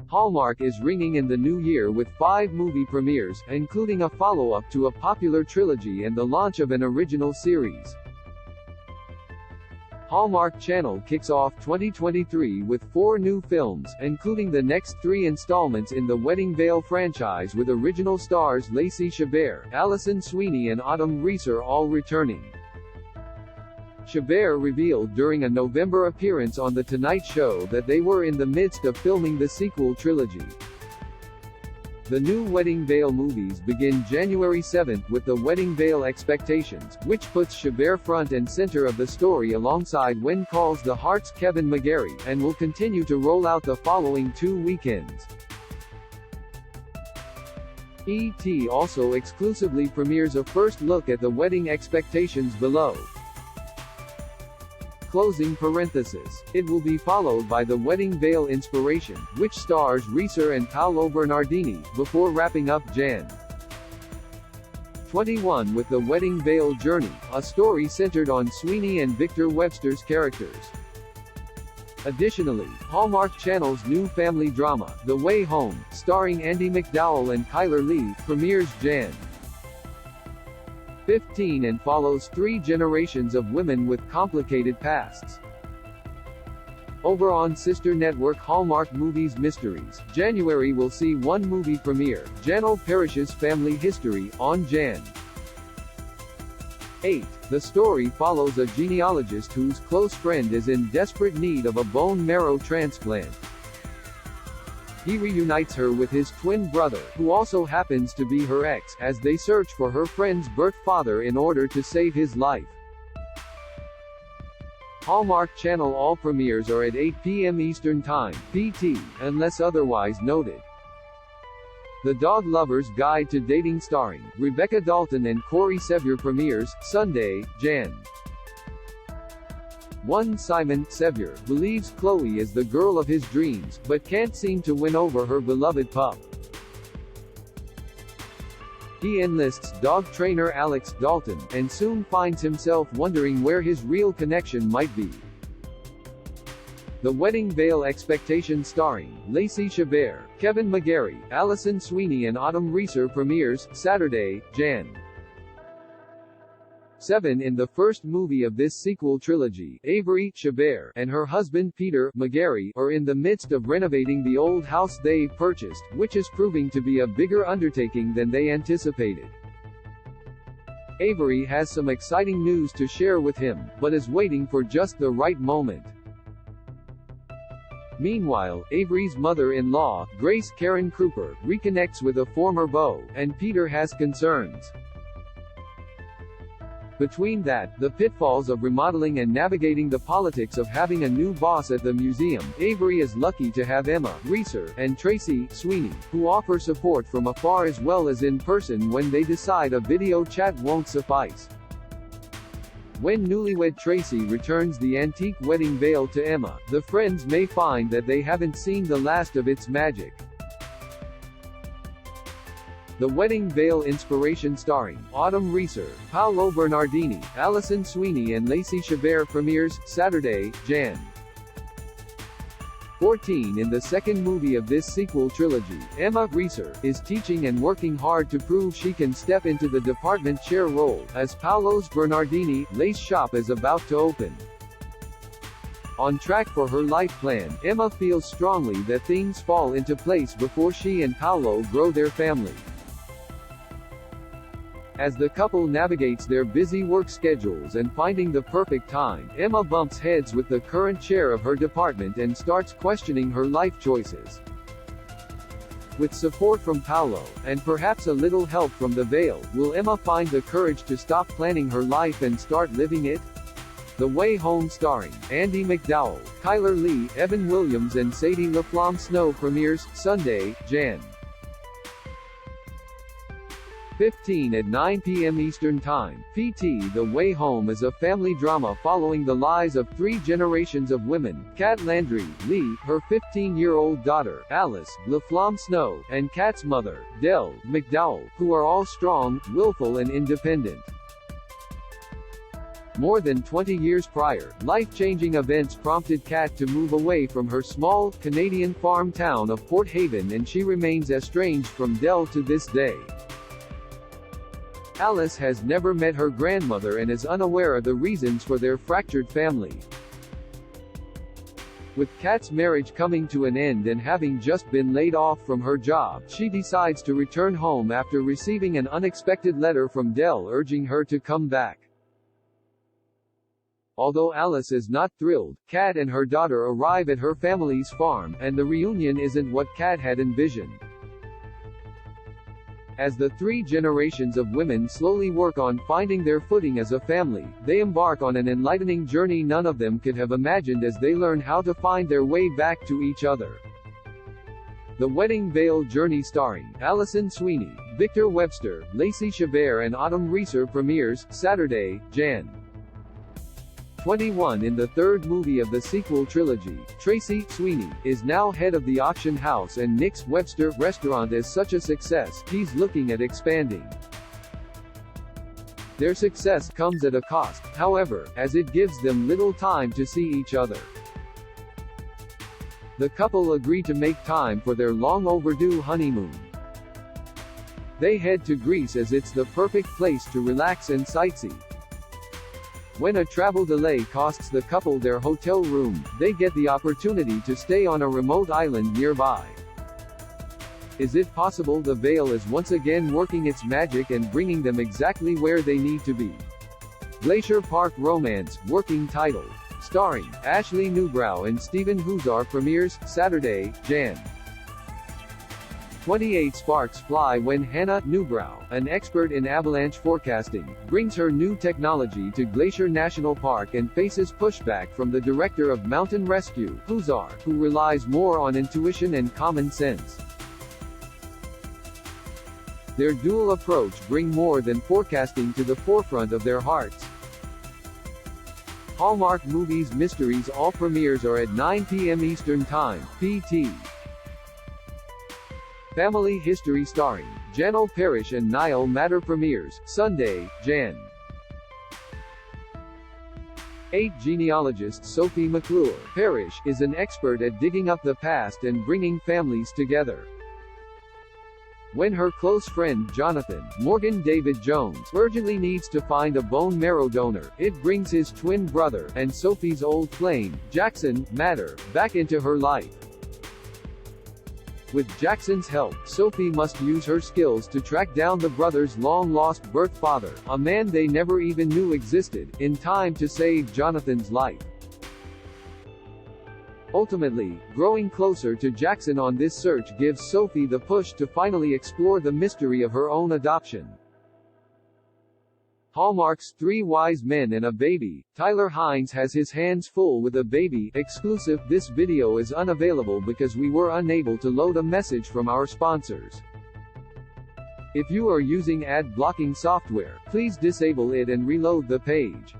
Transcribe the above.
Hallmark is ringing in the new year with 5 movie premieres, including a follow-up to a popular trilogy and the launch of an original series. Hallmark Channel kicks off 2023 with 4 new films, including the next 3 installments in the Wedding Veil franchise with original stars Lacey Chabert, Alison, Sweeney and Reeser all returning. Chabert revealed during a November appearance on The Tonight Show that they were in the midst of filming the sequel trilogy. The new Wedding Veil movies begin January 7 with The Wedding Veil Expectations, which puts Chabert front and center of the story alongside When Calls the Heart's Kevin McGarry, and will continue to roll out the following 2 weekends. ET also exclusively premieres a first look at The Wedding Expectations below. Closing parenthesis. It will be followed by The Wedding Veil Inspiration, which stars Reeser and Paolo Bernardini, before wrapping up Jan. 21 with The Wedding Veil Journey, a story centered on Sweeney and Victor Webster's characters. Additionally, Hallmark Channel's new family drama, The Way Home, starring Andie MacDowell and Chyler Leigh, premieres Jan. 15 and follows 3 generations of women with complicated pasts. Over on sister network Hallmark Movies Mysteries, January will see 1 movie premiere, Janel Parrish's Family History, on Jan. 8. The story follows a genealogist whose close friend is in desperate need of a bone marrow transplant. He reunites her with his twin brother, who also happens to be her ex, as they search for her friend's birth father in order to save his life. Hallmark Channel all premieres are at 8 p.m. Eastern Time, PT, unless otherwise noted. The Dog Lover's Guide to Dating starring Rebecca Dalton and Corey Sevier premieres, Sunday, Jan. 1. Simon Sevier believes Chloe is the girl of his dreams, but can't seem to win over her beloved pup. He enlists dog trainer Alex Dalton, and soon finds himself wondering where his real connection might be. The Wedding Veil Expectation starring Lacey Chabert, Kevin McGarry, Alison Sweeney and Reeser premieres, Saturday, Jan. 7. In the first movie of this sequel trilogy, Avery Chabert and her husband Peter McGarry are in the midst of renovating the old house they purchased, which is proving to be a bigger undertaking than they anticipated. Avery has some exciting news to share with him, but is waiting for just the right moment. Meanwhile, Avery's mother-in-law, Grace Karen Cooper, reconnects with a former beau, and Peter has concerns. Between that, the pitfalls of remodeling and navigating the politics of having a new boss at the museum, Avery is lucky to have Emma, Reeser, and Tracy, Sweeney, who offer support from afar as well as in person when they decide a video chat won't suffice. When newlywed Tracy returns the antique wedding veil to Emma, the friends may find that they haven't seen the last of its magic. The Wedding Veil Inspiration starring Reeser, Paolo Bernardini, Alison Sweeney and Lacey Chabert premieres, Saturday, Jan. 14. In the second movie of this sequel trilogy, Emma, Reeser, is teaching and working hard to prove she can step into the department chair role, as Paolo's Bernardini lace shop is about to open. On track for her life plan, Emma feels strongly that things fall into place before she and Paolo grow their family. As the couple navigates their busy work schedules and finding the perfect time, Emma bumps heads with the current chair of her department and starts questioning her life choices. With support from Paolo, and perhaps a little help from the veil, will Emma find the courage to stop planning her life and start living it? The Way Home starring Andie MacDowell, Chyler Leigh, Evan Williams and Sadie LaFlamme Snow premieres, Sunday, Jan. 15 at 9 p.m. Eastern Time, PT. The Way Home is a family drama following the lives of 3 generations of women, Kat Landry, Lee, her 15-year-old daughter, Alice, LaFlamme Snow, and Kat's mother, Dell McDowell, who are all strong, willful and independent. More than 20 years prior, life-changing events prompted Kat to move away from her small, Canadian farm town of Port Haven, and she remains estranged from Del to this day. Alice has never met her grandmother and is unaware of the reasons for their fractured family. With Kat's marriage coming to an end and having just been laid off from her job, she decides to return home after receiving an unexpected letter from Del urging her to come back. Although Alice is not thrilled, Kat and her daughter arrive at her family's farm, and the reunion isn't what Kat had envisioned. As the three generations of women slowly work on finding their footing as a family, they embark on an enlightening journey none of them could have imagined as they learn how to find their way back to each other. The Wedding Veil Journey, starring Alison, Sweeney, Victor Webster, Lacey Chabert and Autumn Reeser, premieres Saturday, Jan. 21. In the third movie of the sequel trilogy, Tracy, Sweeney, is now head of the auction house and Nick's Webster restaurant is such a success, he's looking at expanding. Their success comes at a cost, however, as it gives them little time to see each other. The couple agree to make time for their long-overdue honeymoon. They head to Greece as it's the perfect place to relax and sightsee. When a travel delay costs the couple their hotel room, they get the opportunity to stay on a remote island nearby. Is it possible the veil is once again working its magic and bringing them exactly where they need to be? Glacier Park Romance, working title. Starring Ashley Newbrow and Stephen Huzar, premieres Saturday, Jan. 28. Sparks fly when Hannah Newbrow, an expert in avalanche forecasting, brings her new technology to Glacier National Park and faces pushback from the director of Mountain Rescue, Huzar, who relies more on intuition and common sense. Their dual approach bring more than forecasting to the forefront of their hearts. Hallmark Movies Mysteries, all premieres are at 9 p.m. Eastern Time, PT. Family History, starring Janelle Parrish and Niall Matter, premieres Sunday, Jan. 8. Genealogist Sophie McClure, Parrish, is an expert at digging up the past and bringing families together. When her close friend Jonathan, Morgan David Jones, urgently needs to find a bone marrow donor, it brings his twin brother, and Sophie's old flame, Jackson, Matter, back into her life. With Jackson's help, Sophie must use her skills to track down the brother's long-lost birth father, a man they never even knew existed, in time to save Jonathan's life. Ultimately, growing closer to Jackson on this search gives Sophie the push to finally explore the mystery of her own adoption. Hallmark's Three Wise Men and a Baby, Tyler Hines has his hands full with a baby, exclusive. This video is unavailable because we were unable to load a message from our sponsors. If you are using ad blocking software, please disable it and reload the page.